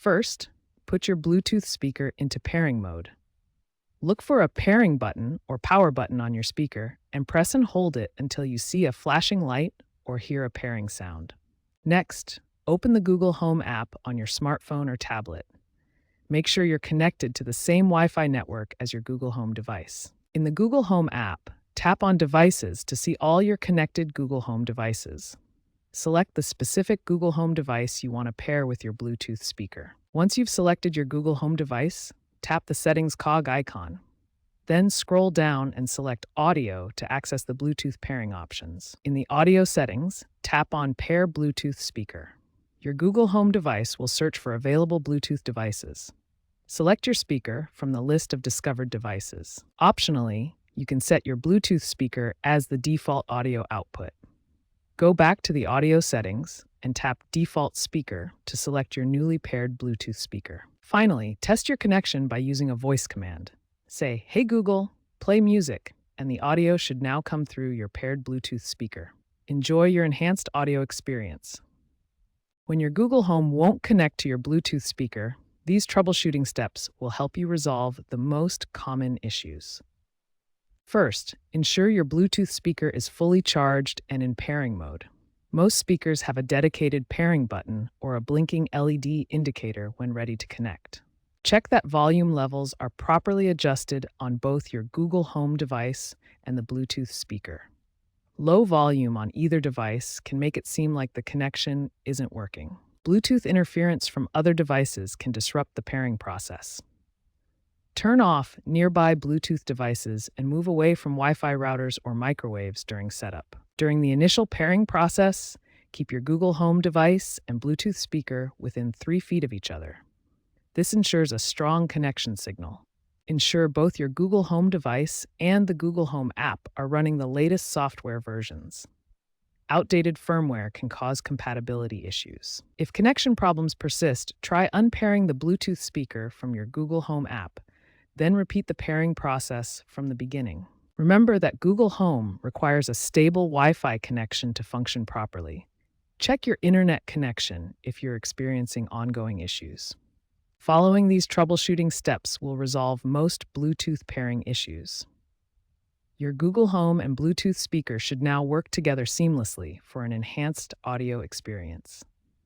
First, put your Bluetooth speaker into pairing mode. Look for a pairing button or power button on your speaker and press and hold it until you see a flashing light or hear a pairing sound. Next, open the Google Home app on your smartphone or tablet. Make sure you're connected to the same Wi-Fi network as your Google Home device. In the Google Home app, tap on Devices to see all your connected Google Home devices. Select the specific Google Home device you want to pair with your Bluetooth speaker. Once you've selected your Google Home device, tap the Settings cog icon. Then scroll down and select Audio to access the Bluetooth pairing options. In the Audio settings, tap on Pair Bluetooth Speaker. Your Google Home device will search for available Bluetooth devices. Select your speaker from the list of discovered devices. Optionally, you can set your Bluetooth speaker as the default audio output. Go back to the audio settings and tap Default Speaker to select your newly paired Bluetooth speaker. Finally, test your connection by using a voice command. Say, "Hey Google, play music," and the audio should now come through your paired Bluetooth speaker. Enjoy your enhanced audio experience. When your Google Home won't connect to your Bluetooth speaker, these troubleshooting steps will help you resolve the most common issues. First, ensure your Bluetooth speaker is fully charged and in pairing mode. Most speakers have a dedicated pairing button or a blinking LED indicator when ready to connect. Check that volume levels are properly adjusted on both your Google Home device and the Bluetooth speaker. Low volume on either device can make it seem like the connection isn't working. Bluetooth interference from other devices can disrupt the pairing process. Turn off nearby Bluetooth devices and move away from Wi-Fi routers or microwaves during setup. During the initial pairing process, keep your Google Home device and Bluetooth speaker within 3 feet of each other. This ensures a strong connection signal. Ensure both your Google Home device and the Google Home app are running the latest software versions. Outdated firmware can cause compatibility issues. If connection problems persist, try unpairing the Bluetooth speaker from your Google Home app, then repeat the pairing process from the beginning. Remember that Google Home requires a stable Wi-Fi connection to function properly. Check your internet connection if you're experiencing ongoing issues. Following these troubleshooting steps will resolve most Bluetooth pairing issues. Your Google Home and Bluetooth speaker should now work together seamlessly for an enhanced audio experience.